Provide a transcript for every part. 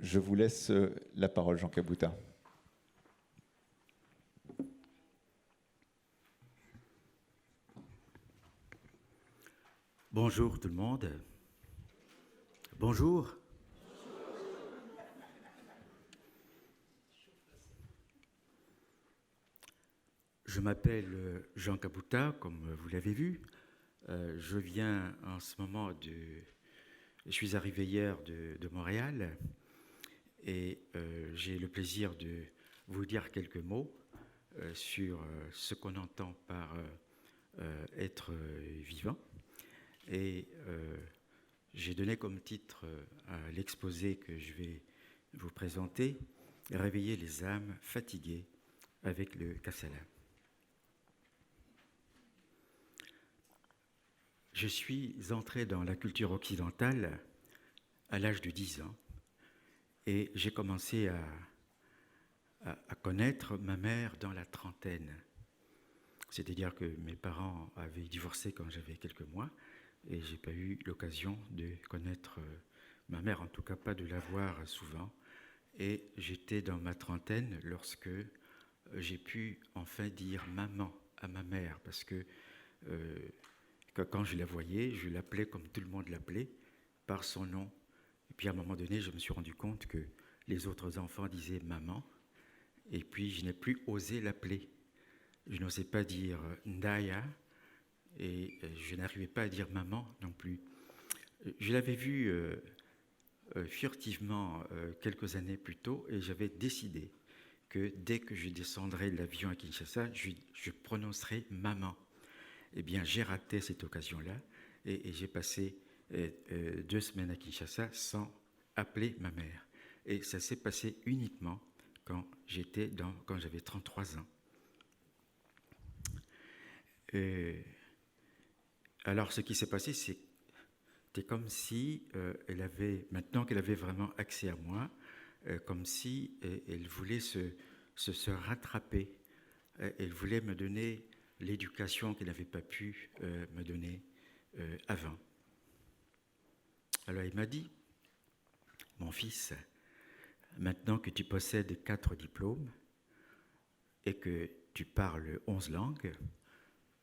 Je vous laisse la parole, Jean Cabouta. Bonjour tout le monde. Bonjour. Je m'appelle Jean Cabouta, comme vous l'avez vu. Je viens en ce moment Je suis arrivé hier de Montréal et j'ai le plaisir de vous dire quelques mots sur ce qu'on entend par être vivant. Et j'ai donné comme titre à l'exposé que je vais vous présenter « Réveiller les âmes fatiguées avec le Kassala ». Je suis entré dans la culture occidentale à l'âge de 10 ans et j'ai commencé à connaître ma mère dans la trentaine. C'est-à-dire que mes parents avaient divorcé quand j'avais quelques mois et je n'ai pas eu l'occasion de connaître ma mère, en tout cas pas de la voir souvent. Et j'étais dans ma trentaine lorsque j'ai pu enfin dire maman à ma mère, parce que quand je la voyais, je l'appelais comme tout le monde l'appelait, par son nom. Et puis à un moment donné, je me suis rendu compte que les autres enfants disaient maman, et puis je n'ai plus osé l'appeler. Je n'osais pas dire Ndaya, et je n'arrivais pas à dire maman non plus. Je l'avais vue furtivement quelques années plus tôt, et j'avais décidé que dès que je descendrais de l'avion à Kinshasa, je prononcerais maman. Eh bien, j'ai raté cette occasion-là, et j'ai passé 2 semaines à Kinshasa sans appeler ma mère. Et ça s'est passé uniquement quand j'avais 33 ans. Alors, ce qui s'est passé, c'était comme si maintenant qu'elle avait vraiment accès à moi, comme si elle voulait se rattraper. Elle voulait me donner l'éducation qu'elle n'avait pas pu me donner avant. Alors, il m'a dit, mon fils, maintenant que tu possèdes 4 diplômes et que tu parles 11 langues,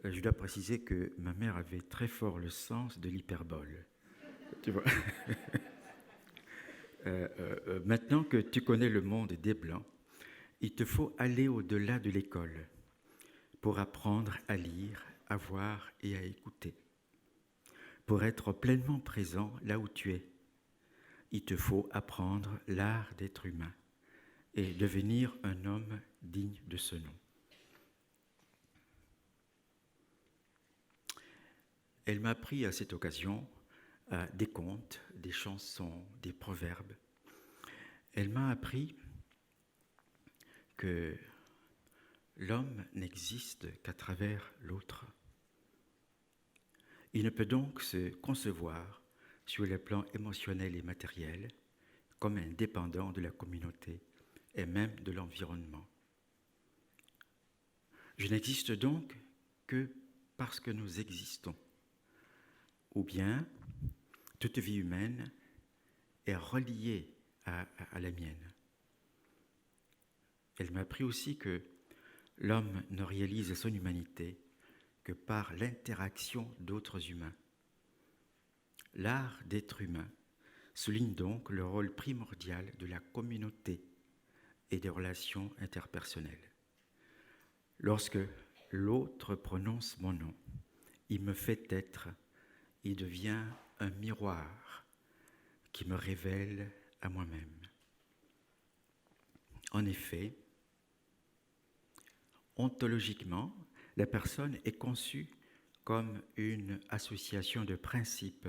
je dois préciser que ma mère avait très fort le sens de l'hyperbole. Tu vois. Maintenant que tu connais le monde des Blancs, il te faut aller au-delà de l'école pour apprendre à lire, à voir et à écouter. Pour être pleinement présent là où tu es, il te faut apprendre l'art d'être humain et devenir un homme digne de ce nom. Elle m'a appris à cette occasion des contes, des chansons, des proverbes. Elle m'a appris que l'homme n'existe qu'à travers l'autre. Il ne peut donc se concevoir sur le plan émotionnel et matériel comme indépendant de la communauté et même de l'environnement. Je n'existe donc que parce que nous existons. Ou bien, toute vie humaine est reliée à la mienne. Elle m'a appris aussi que l'homme ne réalise son humanité que par l'interaction d'autres humains. L'art d'être humain souligne donc le rôle primordial de la communauté et des relations interpersonnelles. Lorsque l'autre prononce mon nom, il me fait être, il devient un miroir qui me révèle à moi-même. En effet, ontologiquement, la personne est conçue comme une association de principes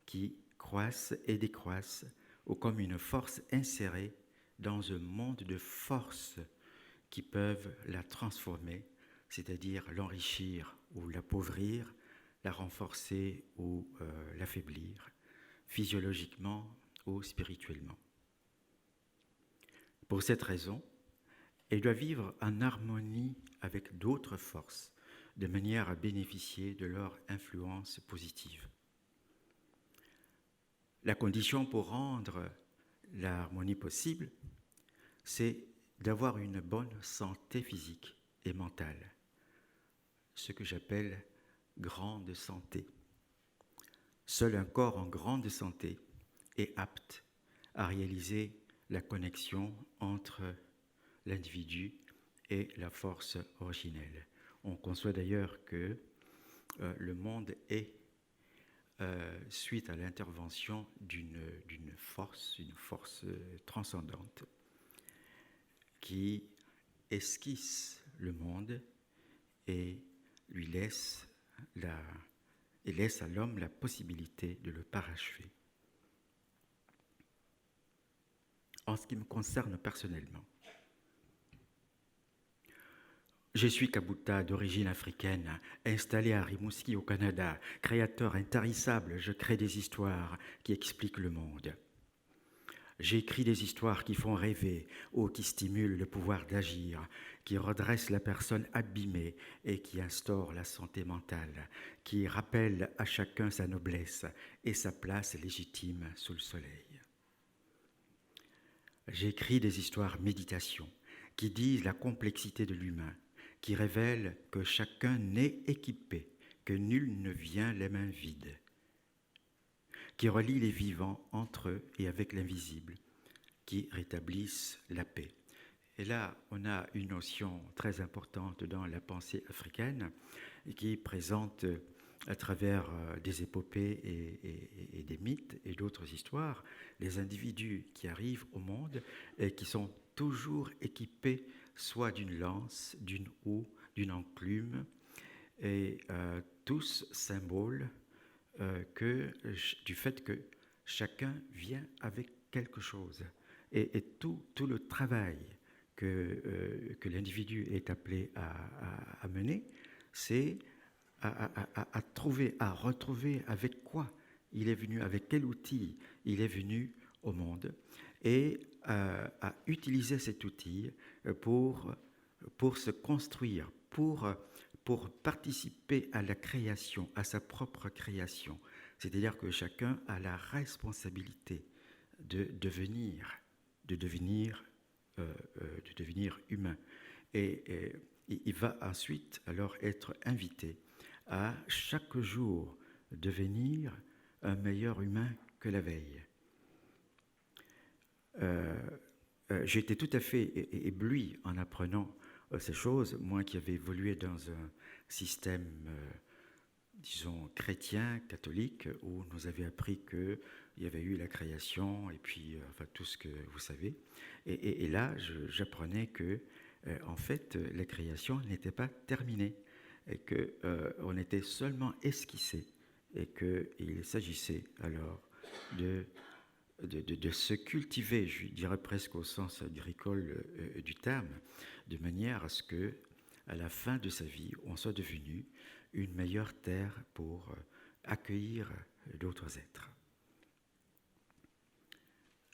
qui croissent et décroissent, ou comme une force insérée dans un monde de forces qui peuvent la transformer, c'est-à-dire l'enrichir ou l'appauvrir, la renforcer ou l'affaiblir, physiologiquement ou spirituellement. Pour cette raison, elle doit vivre en harmonie avec d'autres forces, de manière à bénéficier de leur influence positive. La condition pour rendre l'harmonie possible, c'est d'avoir une bonne santé physique et mentale, ce que j'appelle grande santé. Seul un corps en grande santé est apte à réaliser la connexion entre l'individu et la force originelle. On conçoit d'ailleurs que le monde est, suite à l'intervention d'une force, une force transcendante, qui esquisse le monde et lui laisse à l'homme la possibilité de le parachever. En ce qui me concerne personnellement, je suis Kabuta, d'origine africaine, installé à Rimouski au Canada, créateur intarissable, je crée des histoires qui expliquent le monde. J'écris des histoires qui font rêver ou qui stimulent le pouvoir d'agir, qui redressent la personne abîmée et qui instaurent la santé mentale, qui rappellent à chacun sa noblesse et sa place légitime sous le soleil. J'écris des histoires méditation qui disent la complexité de l'humain, qui révèlent que chacun naît équipé, que nul ne vient les mains vides, qui relient les vivants entre eux et avec l'invisible, qui rétablissent la paix. Et là, on a une notion très importante dans la pensée africaine qui présente à travers des épopées et des mythes et d'autres histoires, les individus qui arrivent au monde et qui sont toujours équipés soit d'une lance, d'une houe, d'une enclume, et tous symboles du fait que chacun vient avec quelque chose. Et tout le travail que l'individu est appelé à mener, c'est à retrouver avec quoi il est venu, avec quel outil il est venu au monde, et à utiliser cet outil pour se construire, pour participer à la création, à sa propre création. C'est-à-dire que chacun a la responsabilité de devenir humain. Et il va ensuite alors être invité à chaque jour devenir un meilleur humain que la veille. J'ai été tout à fait ébloui en apprenant ces choses, moi qui avais évolué dans un système, disons, chrétien, catholique, où on nous avait appris qu'il y avait eu la création et puis enfin, tout ce que vous savez. Et là, j'apprenais que, en fait, la création n'était pas terminée et qu'on était seulement esquissé et qu'il s'agissait alors de se cultiver, je dirais presque au sens agricole du terme, de manière à ce que, à la fin de sa vie, on soit devenu une meilleure terre pour accueillir d'autres êtres.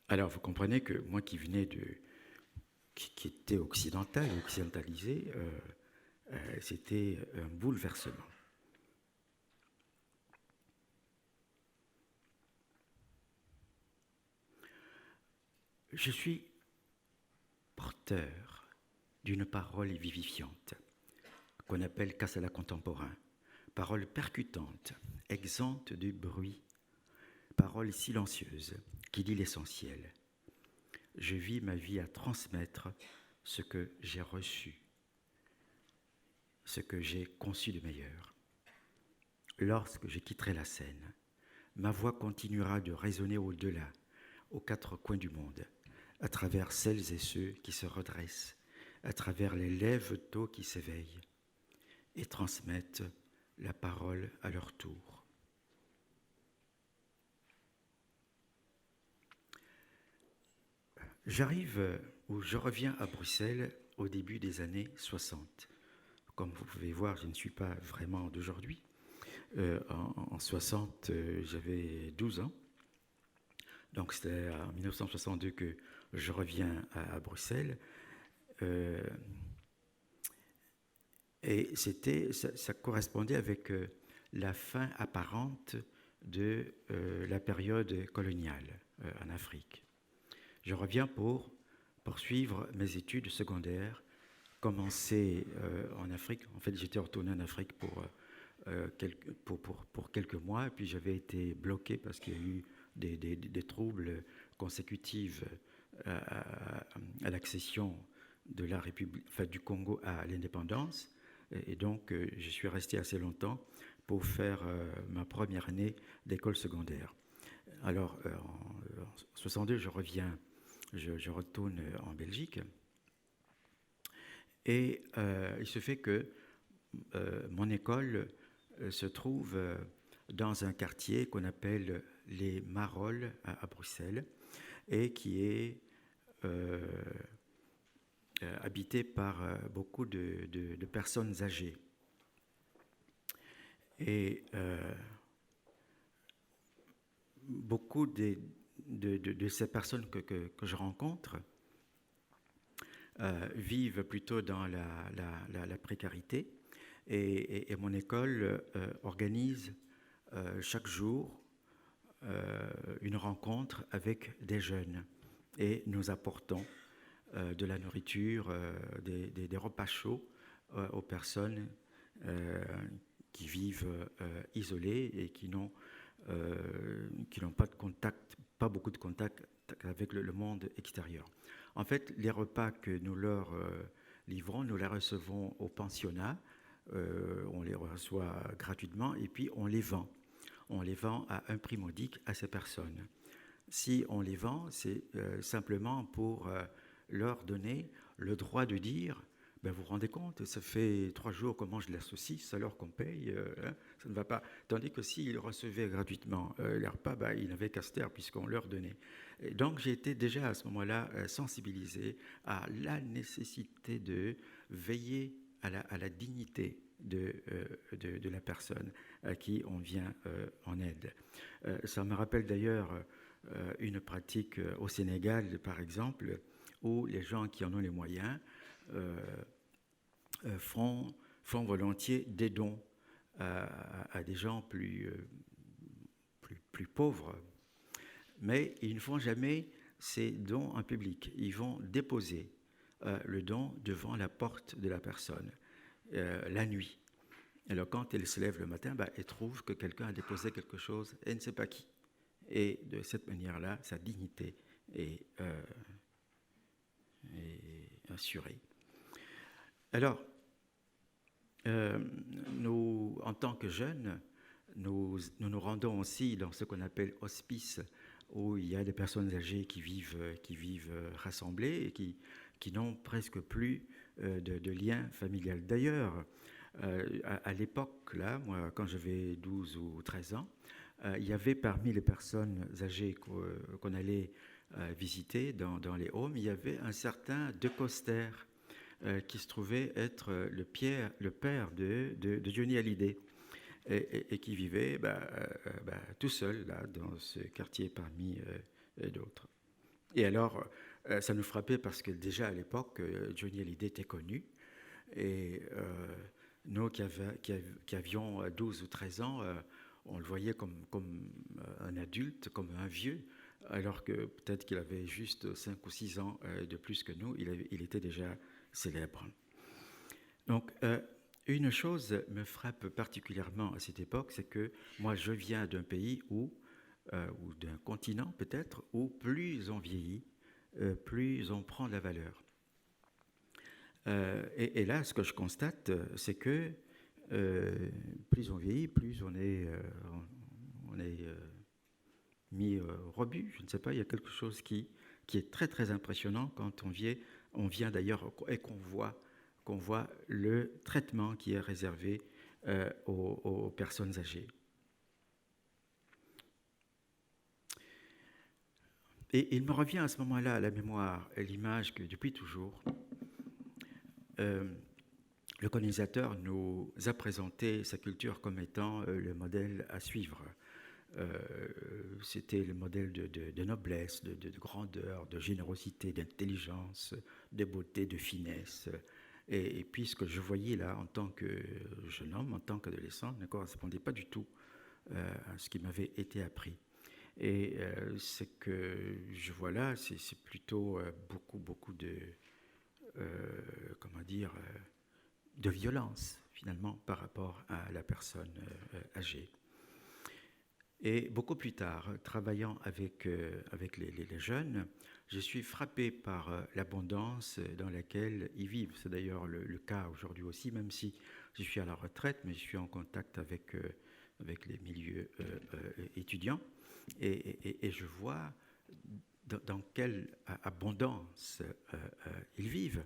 Alors, vous comprenez que moi qui venais qui était occidentalisé, c'était un bouleversement. Je suis porteur d'une parole vivifiante, qu'on appelle Kasala contemporain, parole percutante, exempte de bruit, parole silencieuse qui dit l'essentiel. Je vis ma vie à transmettre ce que j'ai reçu, ce que j'ai conçu de meilleur. Lorsque je quitterai la scène, ma voix continuera de résonner au-delà, aux quatre coins du monde, à travers celles et ceux qui se redressent, à travers les lèvres d'eau qui s'éveillent et transmettent la parole à leur tour. Je reviens à Bruxelles au début des années 60. Comme vous pouvez voir, je ne suis pas vraiment d'aujourd'hui. En 60, j'avais 12 ans. Donc c'était en 1962 que je reviens à Bruxelles. Et ça correspondait avec la fin apparente de la période coloniale en Afrique. je reviens pour poursuivre mes études secondaires, commencé en Afrique. En fait, j'étais retourné en Afrique pour quelques mois, et puis j'avais été bloqué parce qu'il y a eu des troubles consécutifs à l'accession de la République, enfin, du Congo à l'indépendance. Et donc, je suis resté assez longtemps pour faire ma première année d'école secondaire. Alors, en 62, je retourne en Belgique. Et il se fait que mon école se trouve dans un quartier qu'on appelle les Marolles à Bruxelles, et qui est habité par beaucoup de personnes âgées. Et beaucoup de ces personnes que je rencontre vivent plutôt dans la précarité, et mon école organise chaque jour une rencontre avec des jeunes, et nous apportons de la nourriture, des repas chauds aux personnes qui vivent isolées et qui n'ont pas beaucoup de contact avec le monde extérieur. En fait, les repas que nous leur livrons, nous les recevons au pensionnat, on les reçoit gratuitement, et puis on les vend. On les vend à un prix modique à ces personnes. Si on les vend, c'est simplement pour leur donner le droit de dire ben, vous vous rendez compte, ça fait 3 jours qu'on mange de la saucisse alors qu'on paye, ça ne va pas. Tandis que s'ils recevaient gratuitement les repas, ben, ils n'avaient qu'à se taire puisqu'on leur donnait. Et donc j'ai été déjà à ce moment-là sensibilisé à la nécessité de veiller à la dignité de la personne à qui on vient en aide. Ça me rappelle d'ailleurs une pratique au Sénégal, par exemple, où les gens qui en ont les moyens font volontiers des dons à des gens plus pauvres. Mais ils ne font jamais ces dons en public. Ils vont déposer le don devant la porte de la personne la nuit. Alors quand elle se lève le matin, bah, elle trouve que quelqu'un a déposé quelque chose, elle ne sait pas qui. Et de cette manière-là, sa dignité est assurée. Alors, nous, en tant que jeunes, nous rendons aussi dans ce qu'on appelle hospice, où il y a des personnes âgées qui vivent rassemblées et qui n'ont presque plus de lien familial. D'ailleurs, à l'époque, là, moi, quand j'avais 12 ou 13 ans, il y avait parmi les personnes âgées qu'on allait visiter dans les homes, il y avait un certain De Coster qui se trouvait être le père de Johnny Hallyday et qui vivait tout seul là, dans ce quartier parmi d'autres. Et alors, ça nous frappait parce que déjà à l'époque, Johnny Hallyday était connu, et nous qui avions 12 ou 13 ans, on le voyait comme un adulte, comme un vieux, alors que peut-être qu'il avait juste 5 ou 6 ans de plus que nous, il était déjà célèbre. Donc, une chose me frappe particulièrement à cette époque, c'est que moi, je viens d'un pays ou d'un continent peut-être, où plus on vieillit, plus on prend de la valeur. Et là, ce que je constate, c'est que plus on vieillit, plus on est mis au rebut. Je ne sais pas, il y a quelque chose qui est très très impressionnant quand on vient d'ailleurs et qu'on voit le traitement qui est réservé aux personnes âgées. Et il me revient à ce moment-là à la mémoire l'image que depuis toujours, le colonisateur nous a présenté sa culture comme étant le modèle à suivre. C'était le modèle de noblesse, de grandeur, de générosité, d'intelligence, de beauté, de finesse. Et puis ce que je voyais là en tant que jeune homme, en tant qu'adolescent, ne correspondait pas du tout à ce qui m'avait été appris. Et ce que je vois là, c'est plutôt beaucoup de, comment dire, de violence, finalement, par rapport à la personne âgée. Et beaucoup plus tard, travaillant avec les jeunes, je suis frappé par l'abondance dans laquelle ils vivent. C'est d'ailleurs le cas aujourd'hui aussi, même si je suis à la retraite, mais je suis en contact avec les milieux étudiants. Et je vois dans quelle abondance ils vivent.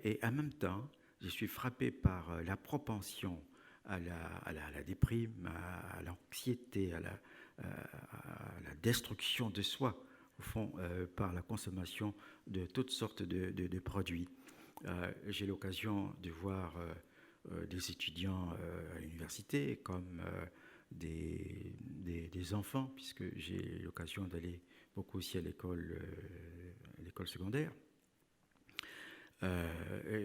Et en même temps, je suis frappé par la propension à la déprime, à l'anxiété, à la destruction de soi, au fond, par la consommation de toutes sortes de produits. J'ai l'occasion de voir des étudiants à l'université comme des enfants, puisque j'ai l'occasion d'aller beaucoup aussi à l'école secondaire.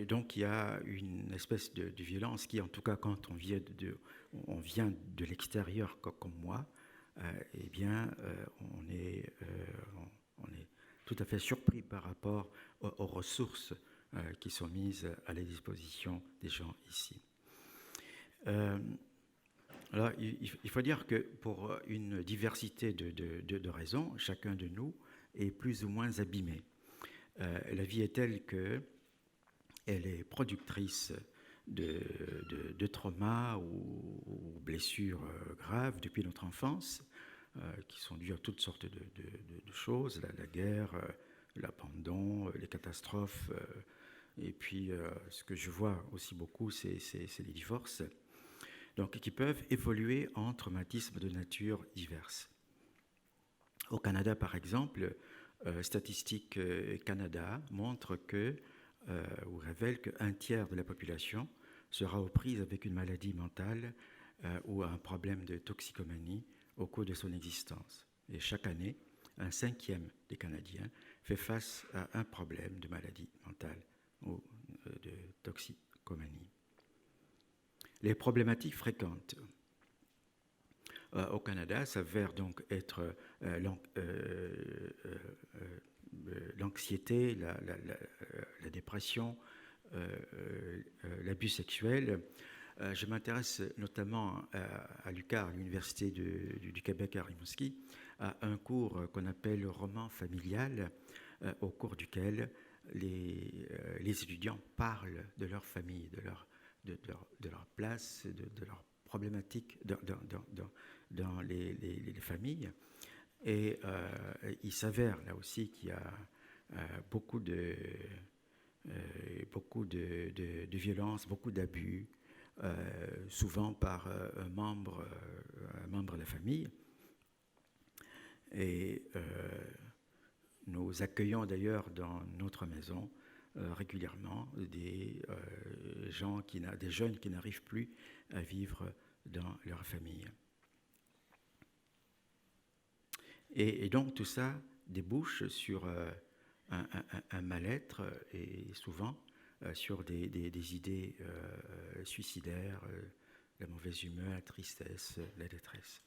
Donc il y a une espèce de violence qui, en tout cas, quand on vient de l'extérieur comme moi, eh bien, on est tout à fait surpris par rapport aux ressources qui sont mises à la disposition des gens ici. Alors, il faut dire que pour une diversité de raisons, chacun de nous est plus ou moins abîmé. La vie est telle que elle est productrice de traumas ou blessures graves depuis notre enfance, qui sont dues à toutes sortes de choses, la guerre, l'abandon, les catastrophes. Et puis, ce que je vois aussi beaucoup, c'est les divorces, donc, qui peuvent évoluer en traumatismes de nature diverses. Au Canada, par exemple, Statistique Canada montre ou révèle qu'un tiers de la population sera aux prises avec une maladie mentale ou un problème de toxicomanie au cours de son existence. Et chaque année, un cinquième des Canadiens fait face à un problème de maladie mentale ou de toxicomanie. Les problématiques fréquentes au Canada s'avèrent donc être l'anxiété, la dépression, l'abus sexuel. Je m'intéresse notamment à l'UQAR, à l'Université du Québec à Rimouski, à un cours qu'on appelle le roman familial, au cours duquel les étudiants parlent de leur famille, de leur place, de leurs problématiques dans les familles. Et il s'avère là aussi qu'il y a beaucoup de violence, beaucoup d'abus, souvent par un membre de la famille. Et nous accueillons d'ailleurs dans notre maison régulièrement des jeunes qui n'arrivent plus à vivre dans leur famille. Et donc tout ça débouche sur un mal-être et souvent sur des idées suicidaires, la mauvaise humeur, la tristesse, la détresse.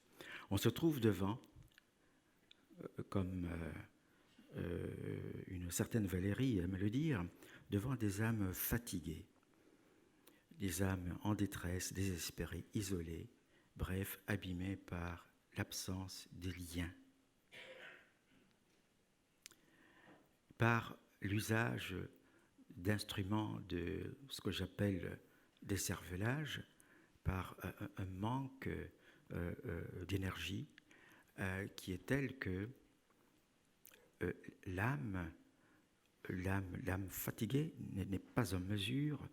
On se trouve devant, comme une certaine Valérie aime le dire, devant des âmes fatiguées, des âmes en détresse, désespérées, isolées, bref, abîmées par l'absence des liens, par l'usage d'instruments de ce que j'appelle des cervelages, par un manque d'énergie qui est tel que l'âme fatiguée n'est pas en mesure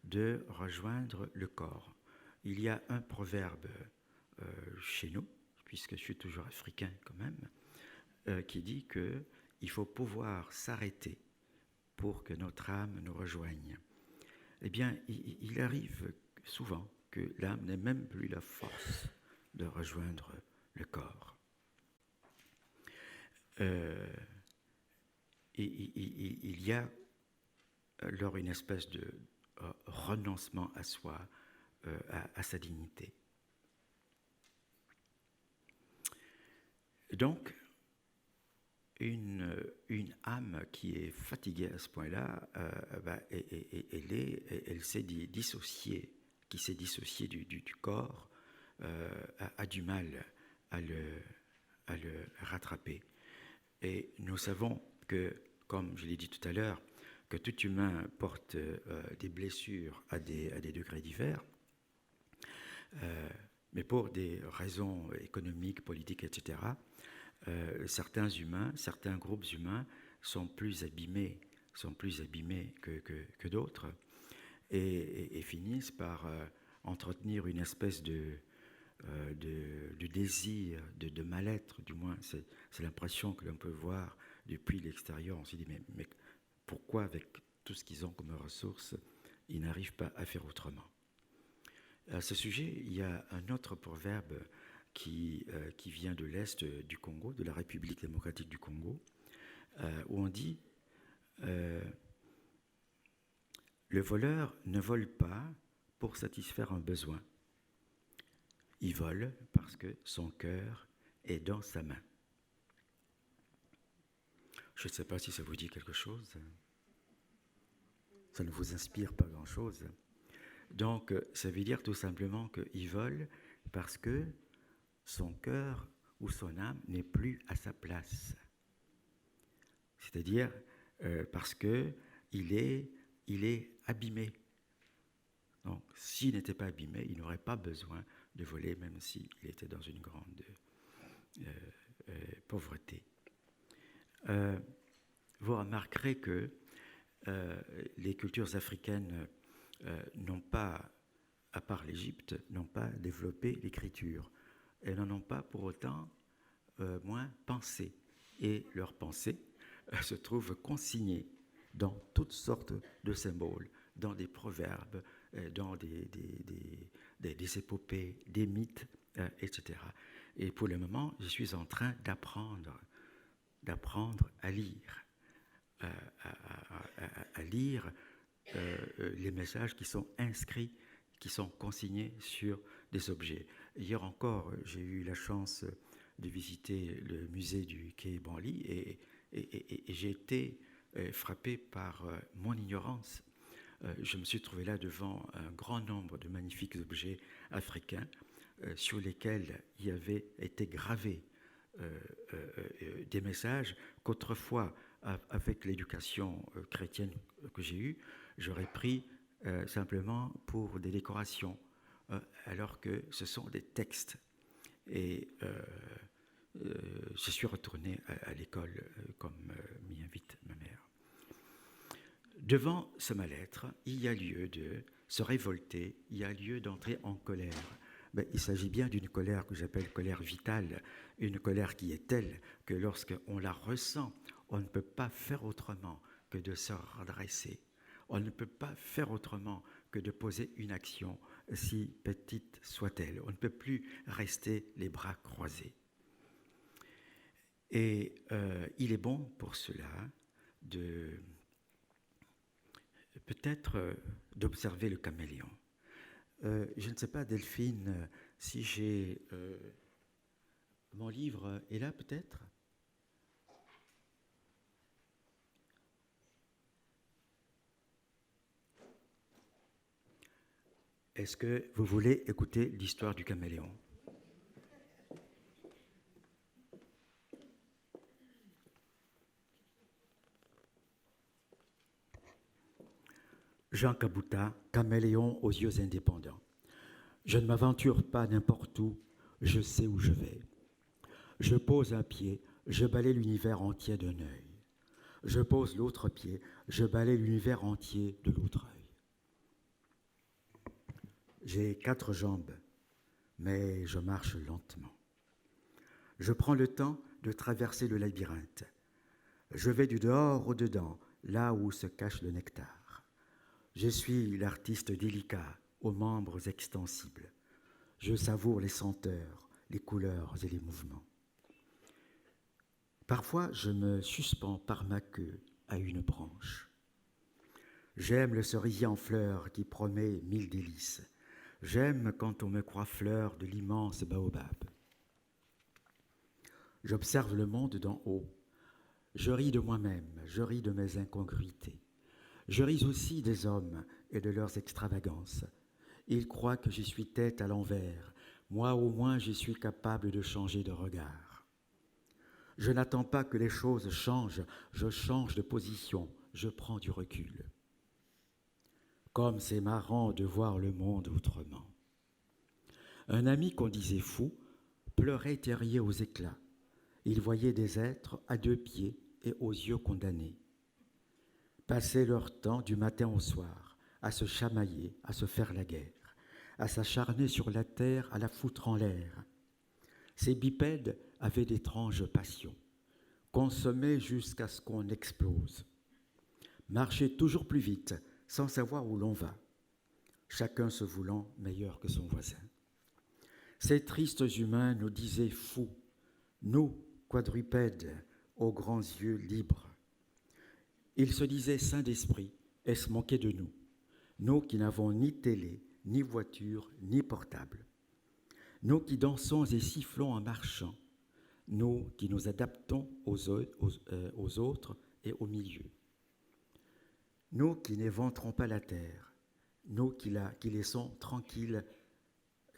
de rejoindre le corps. Il y a un proverbe chez nous, puisque je suis toujours africain quand même, qui dit qu'il faut pouvoir s'arrêter pour que notre âme nous rejoigne. Eh bien, il arrive souvent que l'âme n'ait même plus la force de rejoindre le corps. Il y a alors une espèce de renoncement à soi, à sa dignité. Donc, une âme qui est fatiguée à ce point-là, elle s'est dissociée, qui s'est dissociée du corps, a du mal à le rattraper. Et nous savons que, comme je l'ai dit tout à l'heure, que tout humain porte des blessures à des degrés divers, mais pour des raisons économiques, politiques, etc., certains humains, certains groupes humains sont plus abîmés que d'autres et finissent par entretenir une espèce de désir, de mal-être, du moins c'est l'impression que l'on peut voir depuis l'extérieur. On se dit mais pourquoi avec tout ce qu'ils ont comme ressources, ils n'arrivent pas à faire autrement? À ce sujet, il y a un autre proverbe qui vient de l'Est du Congo, de la République démocratique du Congo, où on dit le voleur ne vole pas pour satisfaire un besoin. Il vole parce que son cœur est dans sa main. Je ne sais pas si ça vous dit quelque chose. Ça ne vous inspire pas grand-chose. Donc, ça veut dire tout simplement qu'il vole parce que son cœur ou son âme n'est plus à sa place. C'est-à-dire parce qu'il est abîmé. Donc, s'il n'était pas abîmé, il n'aurait pas besoin de voler, même s'il était dans une grande pauvreté. Vous remarquerez que les cultures africaines n'ont pas, à part l'Égypte, n'ont pas développé l'écriture. Elles n'en ont pas pour autant moins pensé. Et leurs pensées se trouvent consignées dans toutes sortes de symboles, dans des proverbes, dans des épopées, des mythes, etc. Et pour le moment, je suis en train d'apprendre à lire, à lire les messages qui sont inscrits, qui sont consignés sur des objets. Hier encore, j'ai eu la chance de visiter le musée du quai Branly et j'ai été frappé par mon ignorance. Je me suis trouvé là devant un grand nombre de magnifiques objets africains sur lesquels il y avait été gravés des messages qu'autrefois, avec l'éducation chrétienne que j'ai eue, j'aurais pris simplement pour des décorations, alors que ce sont des textes. Et je suis retourné à l'école comme m'y invite ma mère. Devant ce mal-être, il y a lieu de se révolter, il y a lieu d'entrer en colère. Mais il s'agit bien d'une colère que j'appelle colère vitale, une colère qui est telle que lorsqu'on la ressent, on ne peut pas faire autrement que de se redresser. On ne peut pas faire autrement que de poser une action, si petite soit-elle. On ne peut plus rester les bras croisés. Et il est bon pour cela peut-être d'observer le caméléon. Je ne sais pas, Delphine, si j'ai... mon livre est là, peut-être ? Est-ce que vous voulez écouter l'histoire du caméléon ? Jean Kabouta, caméléon aux yeux indépendants. Je ne m'aventure pas n'importe où, je sais où je vais. Je pose un pied, je balaie l'univers entier d'un œil. Je pose l'autre pied, je balaie l'univers entier de l'autre œil. J'ai 4 jambes, mais je marche lentement. Je prends le temps de traverser le labyrinthe. Je vais du dehors au dedans, là où se cache le nectar. Je suis l'artiste délicat aux membres extensibles. Je savoure les senteurs, les couleurs et les mouvements. Parfois, je me suspends par ma queue à une branche. J'aime le cerisier en fleurs qui promet 1000 délices. J'aime quand on me croit fleur de l'immense baobab. J'observe le monde d'en haut. Je ris de moi-même, je ris de mes incongruités. Je ris aussi des hommes et de leurs extravagances. Ils croient que j'y suis tête à l'envers. Moi, au moins, j'y suis capable de changer de regard. Je n'attends pas que les choses changent, je change de position, je prends du recul. Comme c'est marrant de voir le monde autrement. Un ami qu'on disait fou pleurait et riait aux éclats. Il voyait des êtres à 2 pieds et aux yeux condamnés. Passaient leur temps du matin au soir à se chamailler, à se faire la guerre, à s'acharner sur la terre, à la foutre en l'air. Ces bipèdes avaient d'étranges passions, consommaient jusqu'à ce qu'on explose, marchaient toujours plus vite, sans savoir où l'on va, chacun se voulant meilleur que son voisin. Ces tristes humains nous disaient fous, nous, quadrupèdes, aux grands yeux libres. Ils se disaient saints d'esprit et se moquaient de nous, nous qui n'avons ni télé, ni voiture, ni portable. Nous qui dansons et sifflons en marchant, nous qui nous adaptons aux autres et au milieu. Nous qui n'éventrons pas la terre, nous qui laissons tranquille,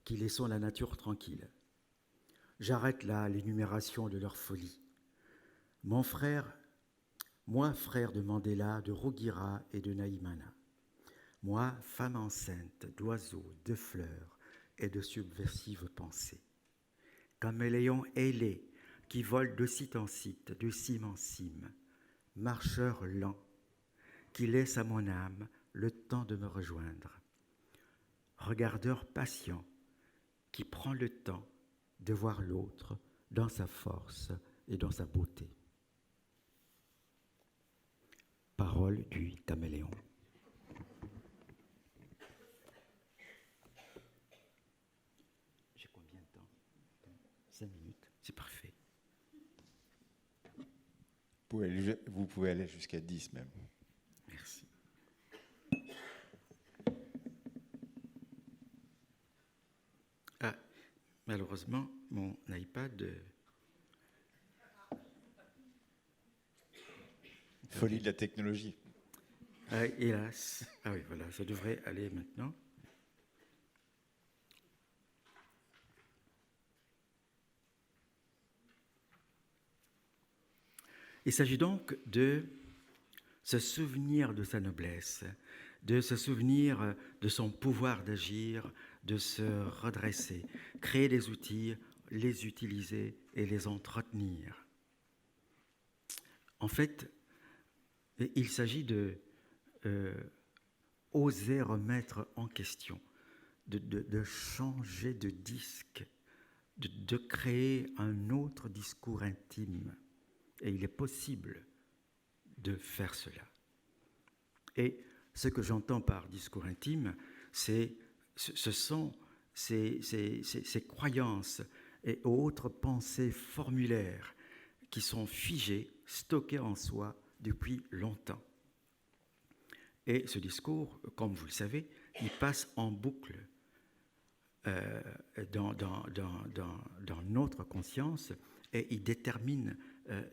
qui laissons la nature tranquille. J'arrête là l'énumération de leur folie. Moi, frère de Mandela, de Rougira et de Naïmana. Moi, femme enceinte d'oiseaux, de fleurs et de subversives pensées. Caméléon ailé qui vole de site en site, de cime en cime. Marcheur lent qui laisse à mon âme le temps de me rejoindre. Regardeur patient qui prend le temps de voir l'autre dans sa force et dans sa beauté. Parole du caméléon. J'ai combien de temps ? 5 minutes, c'est parfait. Vous pouvez aller jusqu'à 10 même. Merci. Ah, malheureusement, mon iPad... Folie de la technologie. Ah, hélas. Ah oui, voilà, ça devrait aller maintenant. Il s'agit donc de se souvenir de sa noblesse, de se souvenir de son pouvoir d'agir, de se redresser, créer des outils, les utiliser et les entretenir. En fait, il s'agit de oser remettre en question, de changer de disque, de créer un autre discours intime. Et il est possible de faire cela. Et ce que j'entends par discours intime, ce sont ces croyances et autres pensées formulaires qui sont figées, stockées en soi depuis longtemps. Et ce discours, comme vous le savez, il passe en boucle dans notre conscience et il détermine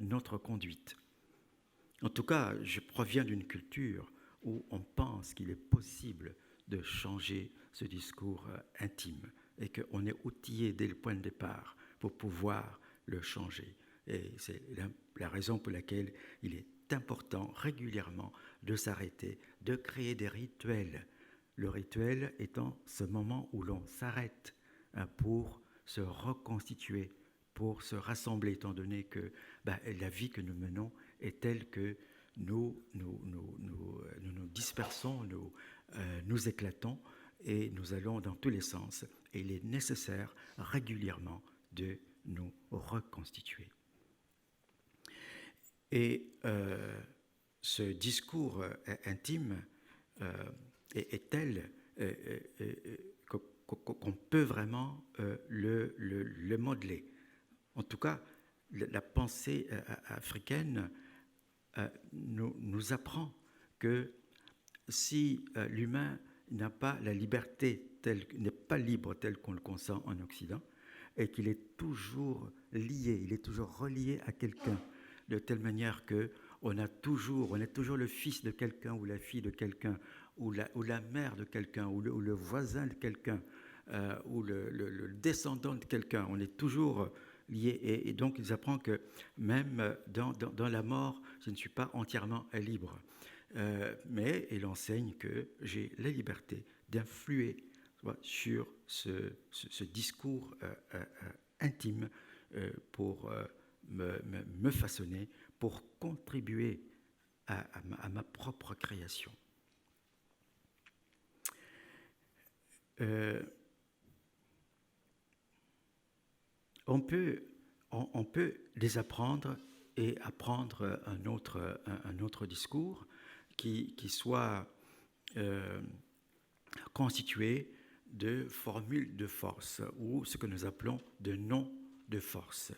notre conduite. En tout cas, je proviens d'une culture où on pense qu'il est possible de changer ce discours intime et qu'on est outillé dès le point de départ pour pouvoir le changer. Et c'est la raison pour laquelle il est important régulièrement de s'arrêter, de créer des rituels. Le rituel étant ce moment où l'on s'arrête pour se reconstituer, pour se rassembler, étant donné que la vie que nous menons est telle que nous dispersons, nous éclatons et nous allons dans tous les sens. Et il est nécessaire régulièrement de nous reconstituer. Et ce discours intime est tel qu'on peut vraiment le modeler. En tout cas, la pensée africaine nous apprend que si l'humain n'a pas la liberté, n'est pas libre tel qu'on le consent en Occident, et qu'il est toujours lié, il est toujours relié à quelqu'un, de telle manière que on est toujours le fils de quelqu'un ou la fille de quelqu'un, ou la mère de quelqu'un, ou le voisin de quelqu'un, ou le descendant de quelqu'un. On est toujours lié. Et donc, il apprend que même dans la mort, je ne suis pas entièrement libre. Mais il enseigne que j'ai la liberté d'influer sur ce discours intime pour me façonner, pour contribuer à ma propre création. On peut désapprendre et apprendre un autre discours qui soit constitué de formules de force ou ce que nous appelons de noms de force.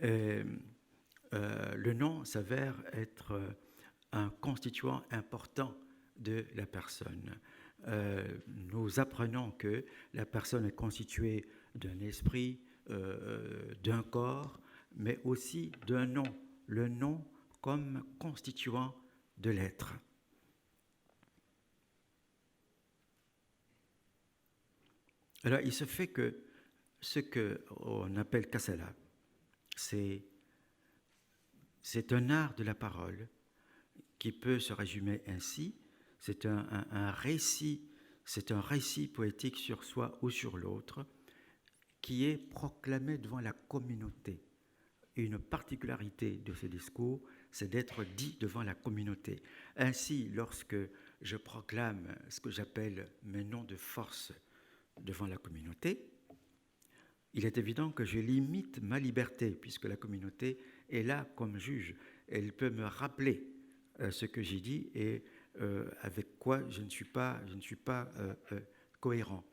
Le nom s'avère être un constituant important de la personne. Nous apprenons que la personne est constituée d'un esprit, d'un corps, mais aussi d'un nom. Le nom comme constituant de l'être. Alors, il se fait que ce qu'on appelle Kasala, c'est un art de la parole qui peut se résumer ainsi. C'est un récit poétique sur soi ou sur l'autre qui est proclamé devant la communauté. Et une particularité de ce discours, c'est d'être dit devant la communauté. Ainsi, lorsque je proclame ce que j'appelle mes noms de force devant la communauté, il est évident que je limite ma liberté, puisque la communauté est là comme juge. Elle peut me rappeler ce que j'ai dit et avec quoi je ne suis pas cohérent.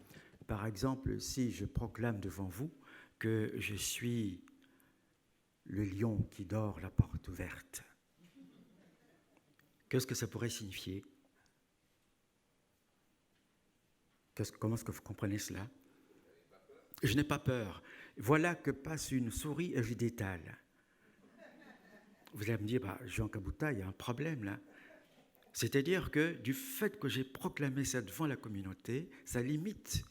Par exemple, si je proclame devant vous que je suis le lion qui dort la porte ouverte, qu'est-ce que ça pourrait signifier ? Comment est-ce que vous comprenez cela ? Je n'ai pas peur. Voilà que passe une souris et je détale. Vous allez me dire, Jean Kabouta, il y a un problème là. C'est-à-dire que du fait que j'ai proclamé ça devant la communauté, ça limite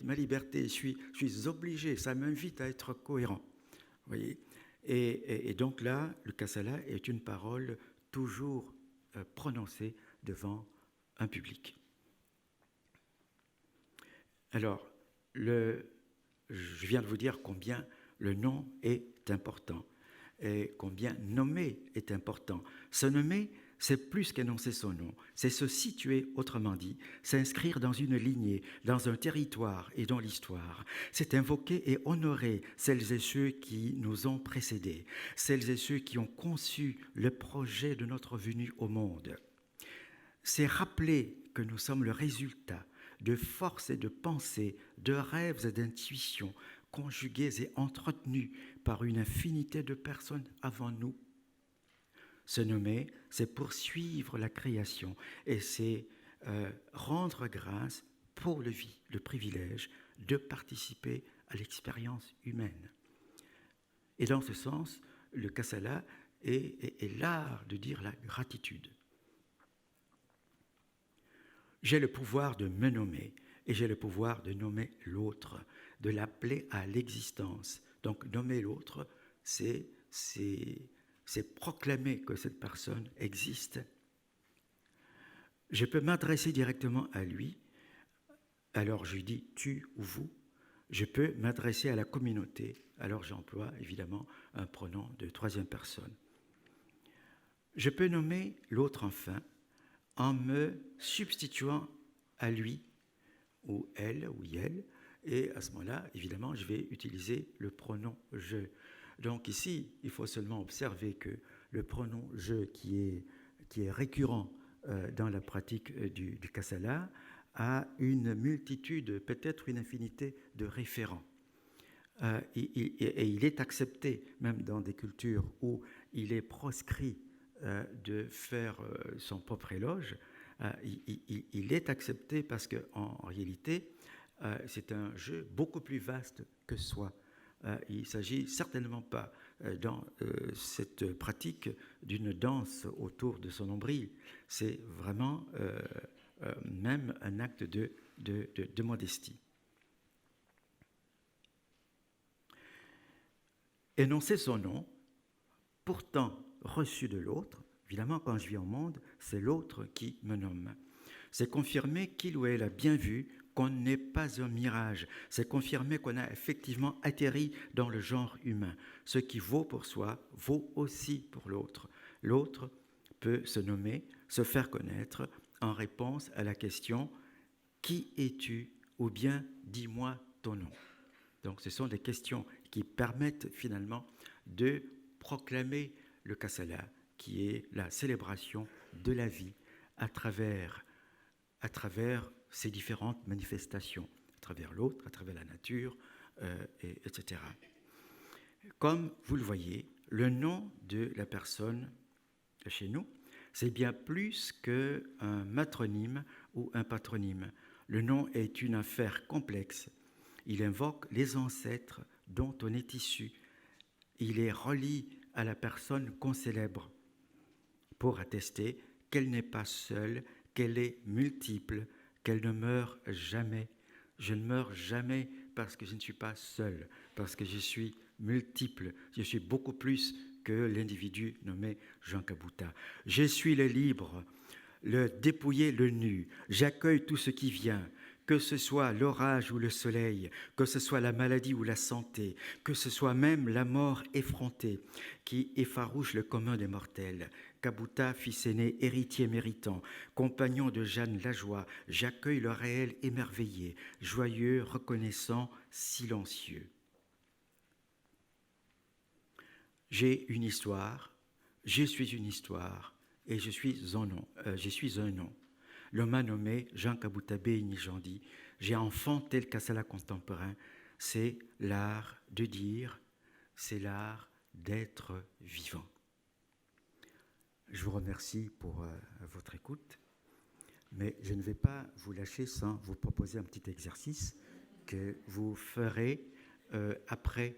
ma liberté. Je suis obligé, ça m'invite à être cohérent. Vous voyez ? Et donc là, le Kasala est une parole toujours prononcée devant un public. Alors, je viens de vous dire combien le nom est important et combien nommer est important. Se nommer, c'est plus qu'énoncer son nom, c'est se situer, autrement dit, s'inscrire dans une lignée, dans un territoire et dans l'histoire. C'est invoquer et honorer celles et ceux qui nous ont précédés, celles et ceux qui ont conçu le projet de notre venue au monde. C'est rappeler que nous sommes le résultat de forces et de pensées, de rêves et d'intuitions, conjugués et entretenus par une infinité de personnes avant nous. Se nommer, c'est poursuivre la création et c'est rendre grâce pour le privilège de participer à l'expérience humaine. Et dans ce sens, le Kasala est l'art de dire la gratitude. J'ai le pouvoir de me nommer et j'ai le pouvoir de nommer l'autre, de l'appeler à l'existence. Donc nommer l'autre, c'est proclamer que cette personne existe. Je peux m'adresser directement à lui, alors je dis tu ou vous. Je peux m'adresser à la communauté, alors j'emploie évidemment un pronom de troisième personne. Je peux nommer l'autre enfin, en me substituant à lui, ou elle, ou elle, et à ce moment-là, évidemment, je vais utiliser le pronom « je ». Donc ici, il faut seulement observer que le pronom « je » qui est récurrent dans la pratique du Kasala a une multitude, peut-être une infinité de référents. Et il est accepté, même dans des cultures où il est proscrit de faire son propre éloge, il est accepté parce qu'en réalité, c'est un jeu beaucoup plus vaste que soi. Il ne s'agit certainement pas dans cette pratique d'une danse autour de son nombril. C'est vraiment même un acte de modestie. Énoncer son nom, pourtant reçu de l'autre, évidemment quand je vis au monde, c'est l'autre qui me nomme. C'est confirmer qu'il ou elle a bien vu qu'on n'est pas un mirage. C'est confirmer qu'on a effectivement atterri dans le genre humain. Ce qui vaut pour soi vaut aussi pour l'autre. L'autre peut se nommer, se faire connaître en réponse à la question « Qui es-tu » ou bien « Dis-moi ton nom ». Donc ce sont des questions qui permettent finalement de proclamer le Kasala, qui est la célébration de la vie à travers ces différentes manifestations, à travers l'autre, à travers la nature, etc. Comme vous le voyez, le nom de la personne chez nous, c'est bien plus qu'un matronyme ou un patronyme. Le nom est une affaire complexe. Il invoque les ancêtres dont on est issu. Il est relié à la personne qu'on célèbre pour attester qu'elle n'est pas seule, qu'elle est multiple, qu'elle ne meurt jamais. Je ne meurs jamais parce que je ne suis pas seul, parce que je suis multiple. Je suis beaucoup plus que l'individu nommé Jean Kabouta. Je suis le libre, le dépouillé, le nu. J'accueille tout ce qui vient, que ce soit l'orage ou le soleil, que ce soit la maladie ou la santé, que ce soit même la mort effrontée qui effarouche le commun des mortels. Kabouta, fils aîné, héritier méritant, compagnon de Jeanne Lajoie, j'accueille le réel émerveillé, joyeux, reconnaissant, silencieux. J'ai une histoire, je suis une histoire, et je suis un nom. L'homme m'a nommé Jean Kabouta Béni Jandi. J'ai enfanté le Kasala contemporain. C'est l'art de dire, c'est l'art d'être vivant. Je vous remercie pour votre écoute, mais je ne vais pas vous lâcher sans vous proposer un petit exercice que vous ferez après.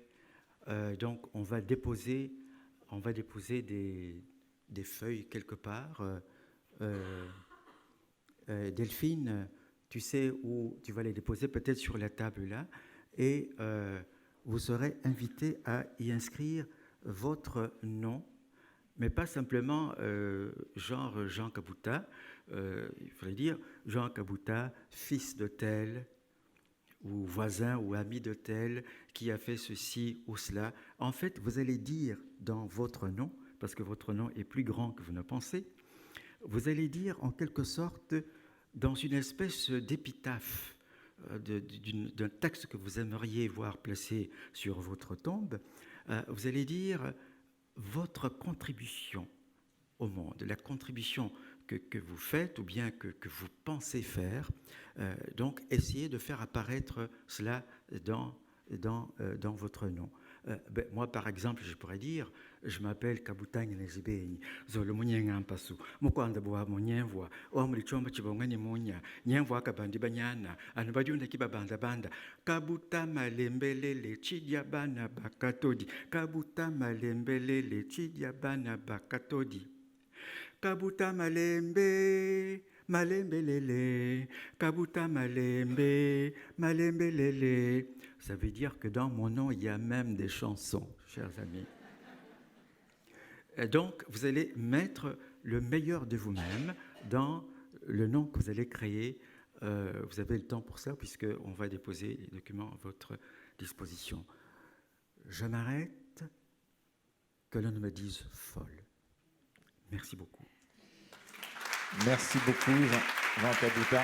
Donc, on va déposer des feuilles quelque part. Delphine, tu sais où tu vas les déposer, peut-être sur la table là, et vous serez invité à y inscrire votre nom, mais pas simplement genre Jean Kabouta, il faudrait dire Jean Kabouta, fils de tel, ou voisin ou ami de tel, qui a fait ceci ou cela. En fait, vous allez dire dans votre nom, parce que votre nom est plus grand que vous ne pensez, vous allez dire en quelque sorte, dans une espèce d'épitaphe, d'un texte que vous aimeriez voir placé sur votre tombe, vous allez dire votre contribution au monde, la contribution que vous faites ou bien que vous pensez faire. Donc, essayez de faire apparaître cela dans votre nom. Moi, par exemple, je pourrais dire, je m'appelle Kabouta Nyenezibenyi, zolo munyenga mpasu, mukwanda bwa munyenvwa, o muri chomba chibongani munya, nyenvwa kabandi banyana, anubadiunda kibabanda banda, Kabouta malembelele chidya bana bakatodi, Kabouta malembelele chidya bana bakatodi. Kabouta malembe, malembelele, Kabouta malembe, malembelele. Ça veut dire que dans mon nom, il y a même des chansons, chers amis. Et donc, vous allez mettre le meilleur de vous-même dans le nom que vous allez créer. Vous avez le temps pour ça, puisqu'on va déposer les documents à votre disposition. Je m'arrête, que l'on ne me dise folle. Merci beaucoup. Merci beaucoup, Jean Kabouta.